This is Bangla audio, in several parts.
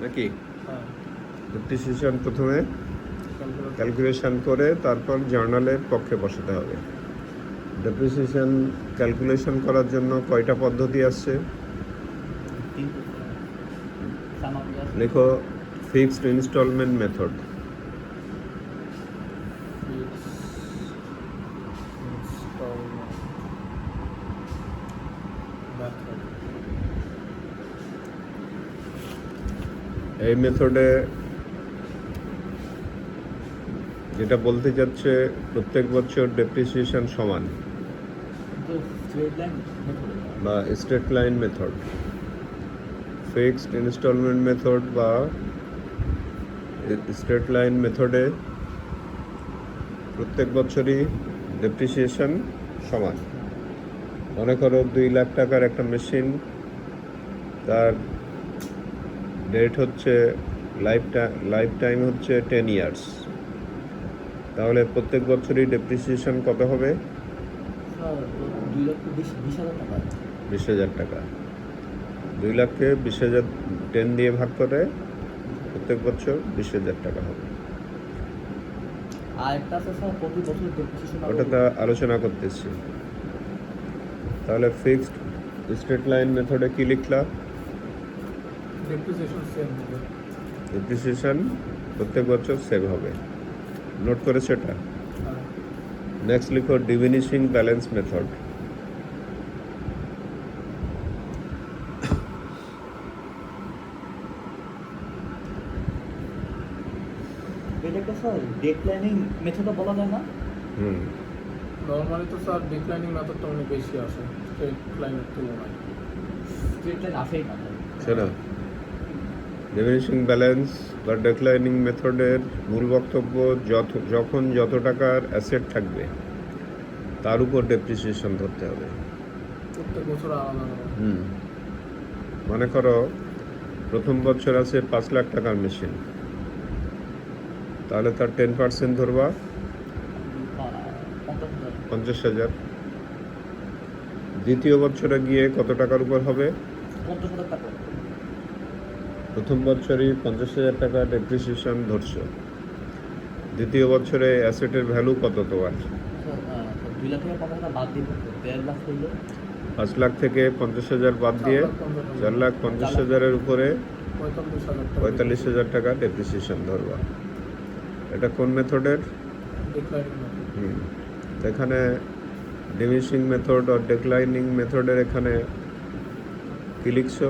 নাকি? হ্যাঁ, ডেপ্রিসিয়েশন প্রথমে ক্যালকুলেশন করে তারপর জার্নালের পক্ষে বসাতে হবে। ডেপ্রিসিয়েশন ক্যালকুলেশন করার জন্য কয়টা পদ্ধতি আসছে? লেখো ফিক্সড ইনস্টলমেন্ট মেথড। এই মেথডে যেটা বলতে যাচ্ছে প্রত্যেক বছর ডেপ্রিসিয়েশন সমান বা straight line method. Fixed instalment method বা স্ট্রেট লাইন মেথডে প্রত্যেক বছরই ডেপ্রিসিয়েশন সমান। মনে করো 2 লাখ টাকার একটা মেশিন, তার ডেট হচ্ছে লাইফ টাইম হচ্ছে 10 ইয়ার্স। তাহলে প্রত্যেক বছরই ডেপ্রিসিয়েশন কত হবে? 20,000 টাকা। 2 লাখকে 20,000 10 দিয়ে ভাগ করে প্রত্যেক বছর 20,000 টাকা হবে। ওটা তা আলোচনা করতেছি। তাহলে ফিক্সড স্ট্রেট লাইন মেথডে কি লিখলা? ডেপ্রিসিয়েশন প্রত্যেক বছর সেভ হবে। নোট করেছো এটা? নেক্সট লিখো ডিমিনিশিং ব্যালেন্স মেথড। এটাকে স্যার ডিক্লাইনিং মেথডও বলা যায় না? নর্মালি তো স্যার ডিক্লাইনিং মেথডটা অনেক বেশি আসে স্ট্রেট লাইনের তুলনায়। স্ট্রেট লাইন আসেই না। শোনো, ডিমিনিশিং ব্যালেন্স বা ডিক্লাইনিং মেথডের মূল বক্তব্য যখন যত টাকার অ্যাসেট থাকবে তার উপর ডেপ্রিসিয়েশন ধরতে হবে। প্রত্যেক বছর আলাদা আলাদা। মনে করো প্রথম বছর আছে 5 লাখ টাকার মেশিন, তাহলে তার 10% ধরবা 50,000। দ্বিতীয় বছরে গিয়ে কত টাকার উপর হবে? 50,000 টাকা। প্রথম বছরই 50,000 টাকা ডেপ্রিসিয়েশন ধরছো, দ্বিতীয় বছরে অ্যাসেটের ভ্যালু কত তোমার? 2 লাখ থেকে 50,000 বাদ দিয়ে 1.5 লাখ হইলো। 5 লাখ থেকে 50,000 বাদ দিয়ে 4,50,000-এর উপরে 45,000 টাকা ডেপ্রিসিয়েশন ধরবা। এটা কোন মেথডের? এখানে ডিমিনিশিং মেথড আর ডিক্লাইনিং মেথডের এখানে কি লিখছো?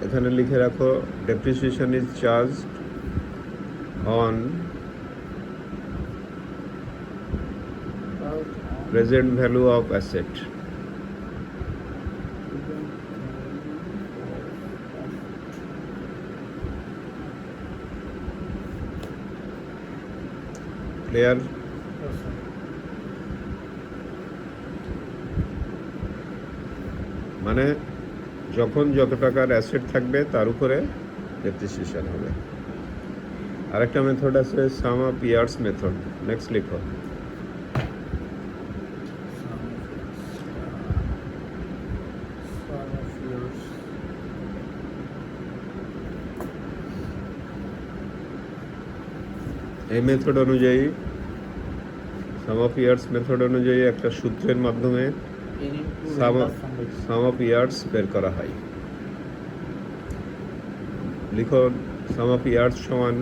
এখানে লিখে রাখো depreciation is charged on present value of asset. Clear? মানে যখন যত টাকার অ্যাসেট থাকবে তার উপরে ডেপ্রিসিয়েশন হবে। আরেকটা মেথড আছে সাম অফ ইয়ার্স মেথড। নেক্সট লিখো। এই মেথড অনুযায়ী সাম অফ ইয়ার্স মেথড অনুযায়ী একটা সূত্রের মাধ্যমে সাম অফ ইয়ার্স বের করা হয়। লিখো সাম অফ ইয়ার্স সমান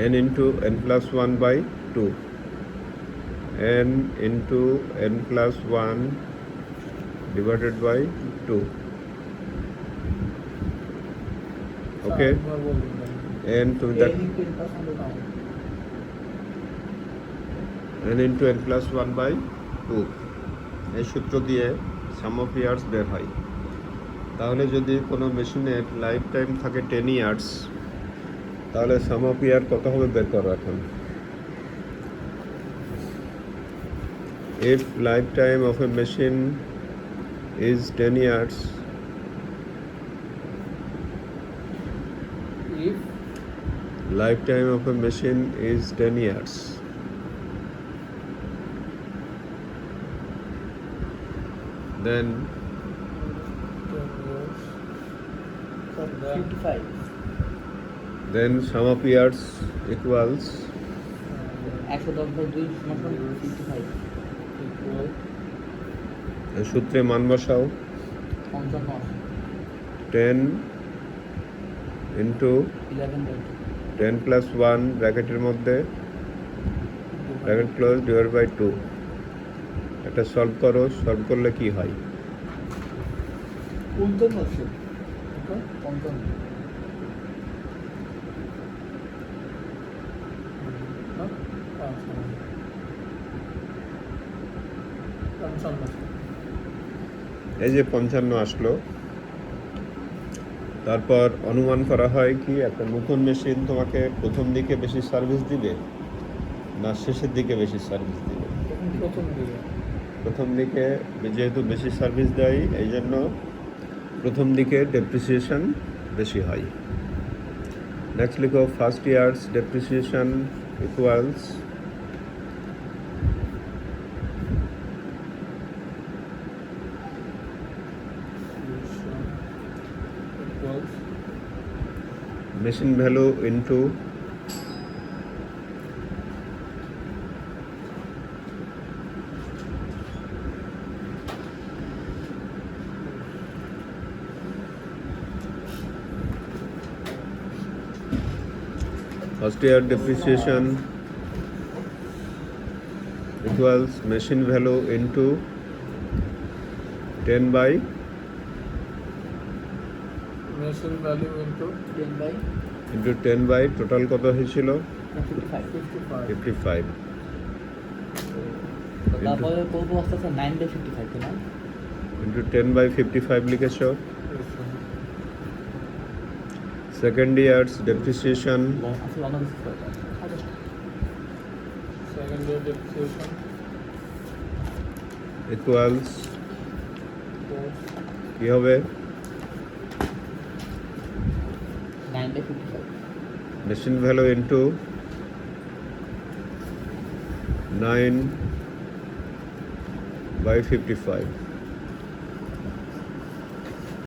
n into n plus 1 by 2, n into n plus 1 divided by 2. Okay, n to that n into n plus 1 by 2 এই সূত্র দিয়ে সাম অফ ইয়ার্স বের হয়। তাহলে যদি কোনো মেশিনের লাইফ টাইম থাকে 10 ইয়ার্স, তাহলে সাম অফ ইয়ার কত হবে বের করো এখন। If life time of a machine is 10 years, lifetime of a machine is 10 years, then 10 years. From there, 55 then sum of years equals 110/2 সমান 55 equal সূত্রে মান বসাও 55 10 ইন্টু 11/2 10 প্লাস 1 ব্র্যাকেটের মধ্যে ব্র্যাকেট ক্লোজ ডিভাইড বাই 2। এটা সলভ করো, সলভ করলে কি হয়? 55 আছে okay? 55 No? Ah, sorry. Pঞ্চান্ন। এই যে 55 আসলো। তারপর অনুমান করা হয় কি একটা নতুন মেশিন তোমাকে প্রথম দিকে বেশি সার্ভিস দিবে না শেষের দিকে বেশি সার্ভিস দিবে? প্রথম দিকে। প্রথম দিকে যেহেতু বেশি সার্ভিস দেয় এই জন্য প্রথম দিকে ডেপ্রিসিয়েশন বেশি হয়। নেক্সট লিখো first years depreciation equals Equals machine value into first year depreciation equals machine value into 10 by machine value into 10/55 total কত হয়েছিল 55 55 তারপরে করবো আস্তে আস্তে 9/55 না into 10 by 55 লিখেছো। Yes, sir. Second year's depreciation আসলে অন্য কিছু করে Second year depreciation equals equals কি হবে 9/55 machine value into 9 by 55